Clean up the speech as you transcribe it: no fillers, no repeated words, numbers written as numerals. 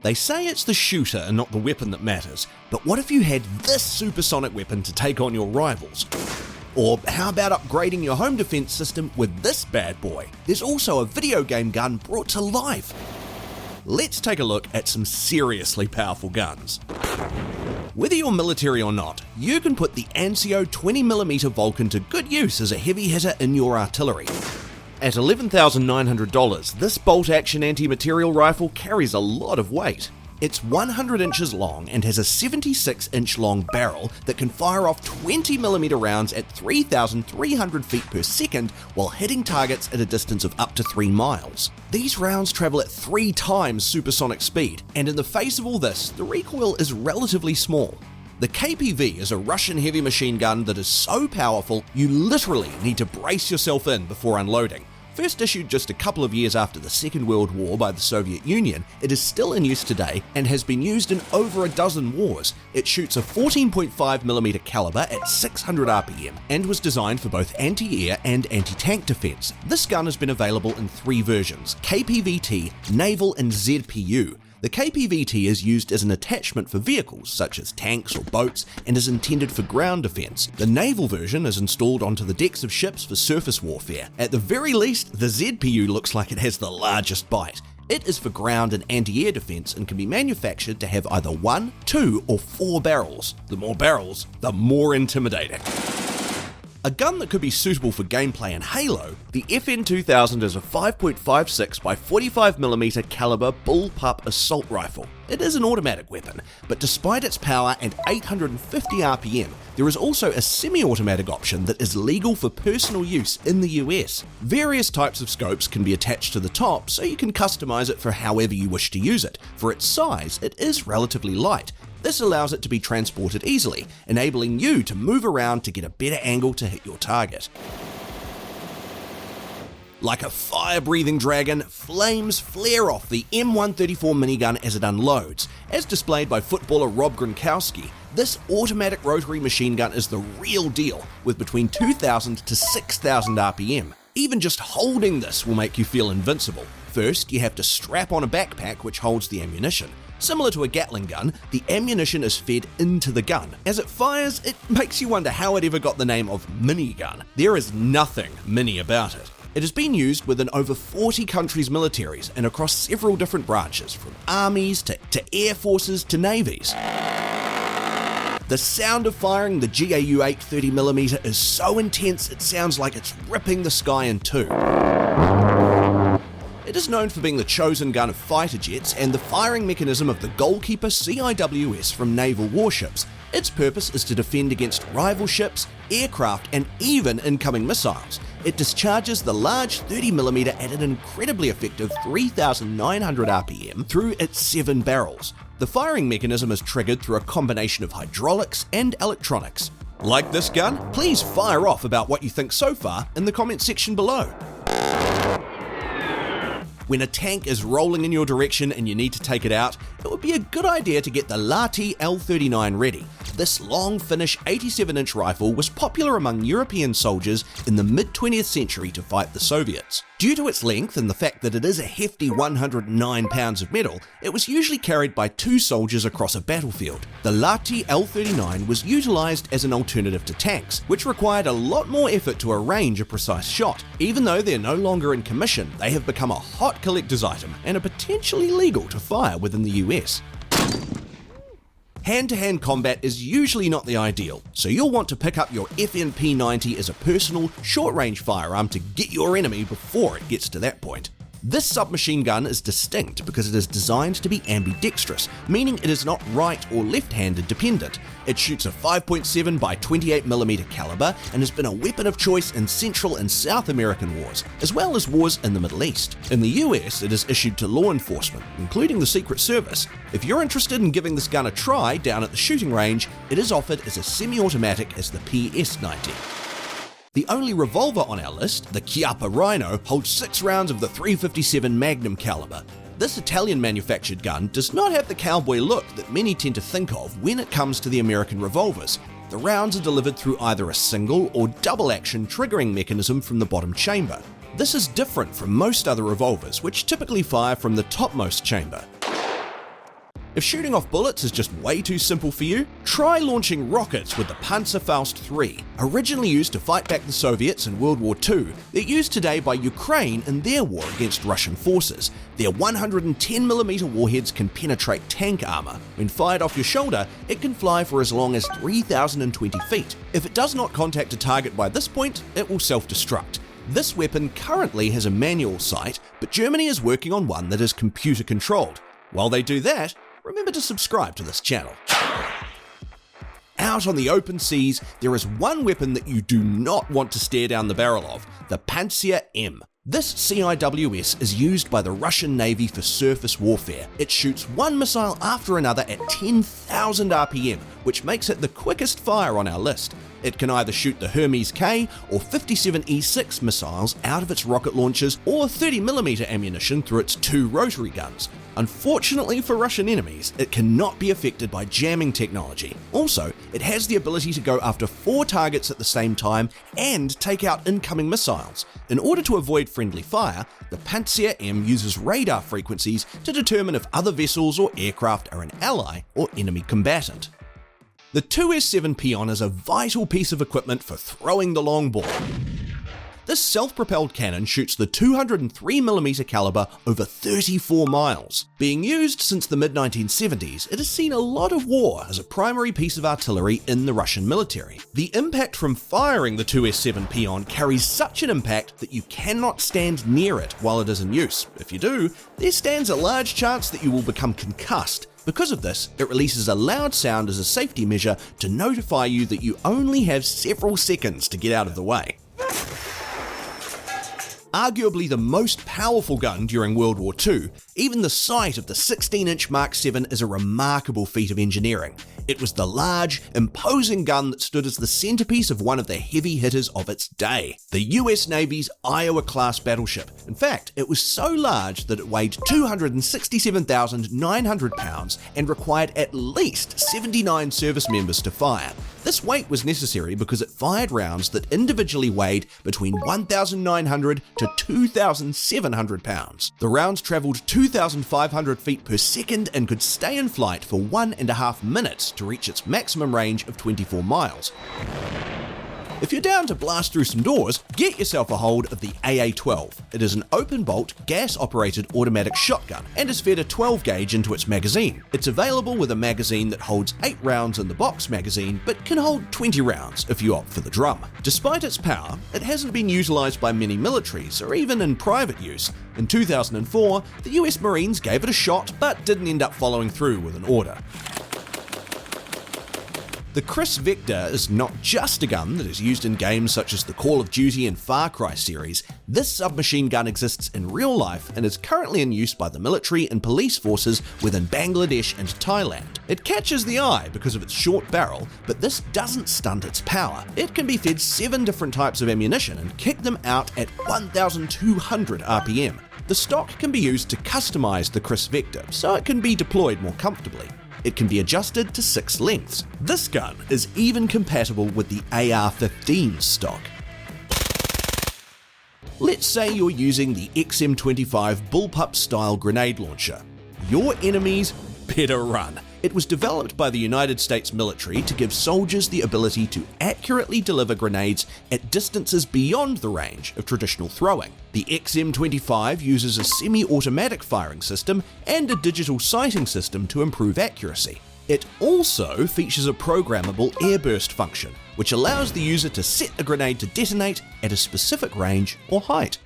They say it's the shooter and not the weapon that matters, but what if you had this supersonic weapon to take on your rivals? Or how about upgrading your home defense system with this bad boy? There's also a video game gun brought to life. Let's take a look at some seriously powerful guns. Whether you're military or not, you can put the Anzio 20mm Vulcan to good use as a heavy hitter in your artillery. At $11,900, this bolt-action anti-material rifle carries a lot of weight. It's 100 inches long and has a 76-inch long barrel that can fire off 20mm rounds at 3,300 feet per second while hitting targets at a distance of up to 3 miles. These rounds travel at 3 times supersonic speed, and in the face of all this, the recoil is relatively small. The KPV is a Russian heavy machine gun that is so powerful you literally need to brace yourself in before unloading. First issued just a couple of years after the Second World War by the Soviet Union, it is still in use today and has been used in over a dozen wars. It shoots a 14.5mm caliber at 600 RPM and was designed for both anti-air and anti-tank defense. This gun has been available in 3 versions: KPVT, Naval and ZPU. The KPVT is used as an attachment for vehicles such as tanks or boats and is intended for ground defense. The naval version is installed onto the decks of ships for surface warfare. At the very least, the ZPU looks like it has the largest bite. It is for ground and anti-air defense and can be manufactured to have either 1, 2 or 4 barrels. The more barrels, the more intimidating. A gun that could be suitable for gameplay in Halo, the FN2000 is a 5.56 by 45mm caliber bullpup assault rifle. It is an automatic weapon, but despite its power and 850 RPM, there is also a semi-automatic option that is legal for personal use in the US. Various types of scopes can be attached to the top, so you can customize it for however you wish to use it. For its size, it is relatively light. This allows it to be transported easily, enabling you to move around to get a better angle to hit your target. Like a fire-breathing dragon, flames flare off the M134 Minigun as it unloads. As displayed by footballer Rob Gronkowski, this automatic rotary machine gun is the real deal, with between 2,000 to 6,000 RPM. Even just holding this will make you feel invincible. First, you have to strap on a backpack which holds the ammunition. Similar to a Gatling gun, the ammunition is fed into the gun. As it fires, it makes you wonder how it ever got the name of minigun. There is nothing mini about it. It has been used within over 40 countries' militaries and across several different branches, from armies to air forces to navies. The sound of firing the GAU-8 30mm is so intense it sounds like it's ripping the sky in two. It is known for being the chosen gun of fighter jets and the firing mechanism of the Goalkeeper CIWS from naval warships. Its purpose is to defend against rival ships, aircraft, and even incoming missiles. It discharges the large 30mm at an incredibly effective 3,900 RPM through its 7 barrels. The firing mechanism is triggered through a combination of hydraulics and electronics. Like this gun? Please fire off about what you think so far in the comment section below. When a tank is rolling in your direction and you need to take it out, it would be a good idea to get the Lati L39 ready. This long Finnish 87-inch rifle was popular among European soldiers in the mid-20th century to fight the Soviets. Due to its length and the fact that it is a hefty 109 pounds of metal, it was usually carried by 2 soldiers across a battlefield. The Lati L39 was utilised as an alternative to tanks, which required a lot more effort to arrange a precise shot. Even though they're no longer in commission, they have become a hot collector's item and are potentially legal to fire within the US. Hand-to-hand combat is usually not the ideal, so you'll want to pick up your FNP90 as a personal, short-range firearm to get your enemy before it gets to that point. This submachine gun is distinct because it is designed to be ambidextrous, meaning it is not right or left-handed dependent. It shoots a 5.7 by 28mm caliber and has been a weapon of choice in Central and South American wars, as well as wars in the Middle East. In the US, it is issued to law enforcement, including the Secret Service. If you're interested in giving this gun a try down at the shooting range, it is offered as a semi-automatic as the PS90. The only revolver on our list, the Chiappa Rhino, holds 6 rounds of the .357 Magnum caliber. This Italian-manufactured gun does not have the cowboy look that many tend to think of when it comes to the American revolvers. The rounds are delivered through either a single or double-action triggering mechanism from the bottom chamber. This is different from most other revolvers, which typically fire from the topmost chamber. If shooting off bullets is just way too simple for you, try launching rockets with the Panzer Faust 3. Originally used to fight back the Soviets in World War II, they're used today by Ukraine in their war against Russian forces. Their 110mm warheads can penetrate tank armor. When fired off your shoulder, it can fly for as long as 3,020 feet. If it does not contact a target by this point, it will self-destruct. This weapon currently has a manual sight, but Germany is working on one that is computer controlled. While they do that, remember to subscribe to this channel. Out on the open seas, there is one weapon that you do not want to stare down the barrel of, the Pantsir M. This CIWS is used by the Russian Navy for surface warfare. It shoots one missile after another at 10,000 RPM, which makes it the quickest fire on our list. It can either shoot the Hermes K or 57E6 missiles out of its rocket launchers or 30mm ammunition through its two rotary guns. Unfortunately for Russian enemies, it cannot be affected by jamming technology. Also, it has the ability to go after 4 targets at the same time and take out incoming missiles. In order to avoid friendly fire, the Pantsir M uses radar frequencies to determine if other vessels or aircraft are an ally or enemy combatant. The 2S7 Pion is a vital piece of equipment for throwing the long ball. This self-propelled cannon shoots the 203mm caliber over 34 miles. Being used since the mid-1970s, it has seen a lot of war as a primary piece of artillery in the Russian military. The impact from firing the 2S7 Pion carries such an impact that you cannot stand near it while it is in use. If you do, there stands a large chance that you will become concussed. Because of this, it releases a loud sound as a safety measure to notify you that you only have several seconds to get out of the way. Arguably the most powerful gun during World War II, even the sight of the 16-inch Mark VII is a remarkable feat of engineering. It was the large, imposing gun that stood as the centerpiece of one of the heavy hitters of its day, the US Navy's Iowa-class battleship. In fact, it was so large that it weighed 267,900 pounds and required at least 79 service members to fire. This weight was necessary because it fired rounds that individually weighed between 1,900 to 2,700 pounds. The rounds travelled 2,500 feet per second and could stay in flight for 1.5 minutes to reach its maximum range of 24 miles. If you're down to blast through some doors, get yourself a hold of the AA-12. It is an open-bolt, gas-operated automatic shotgun and is fed a 12 gauge into its magazine. It's available with a magazine that holds 8 rounds in the box magazine, but can hold 20 rounds if you opt for the drum. Despite its power, it hasn't been utilised by many militaries or even in private use. In 2004, the US Marines gave it a shot but didn't end up following through with an order. The Kriss Vector is not just a gun that is used in games such as the Call of Duty and Far Cry series. This submachine gun exists in real life and is currently in use by the military and police forces within Bangladesh and Thailand. It catches the eye because of its short barrel, but this doesn't stunt its power. It can be fed 7 different types of ammunition and kick them out at 1,200 RPM. The stock can be used to customize the Kriss Vector so it can be deployed more comfortably. It can be adjusted to 6 lengths. This gun is even compatible with the AR-15 stock. Let's say you're using the XM25 bullpup style grenade launcher. Your enemies better run. It was developed by the United States military to give soldiers the ability to accurately deliver grenades at distances beyond the range of traditional throwing. The XM25 uses a semi-automatic firing system and a digital sighting system to improve accuracy. It also features a programmable airburst function, which allows the user to set a grenade to detonate at a specific range or height.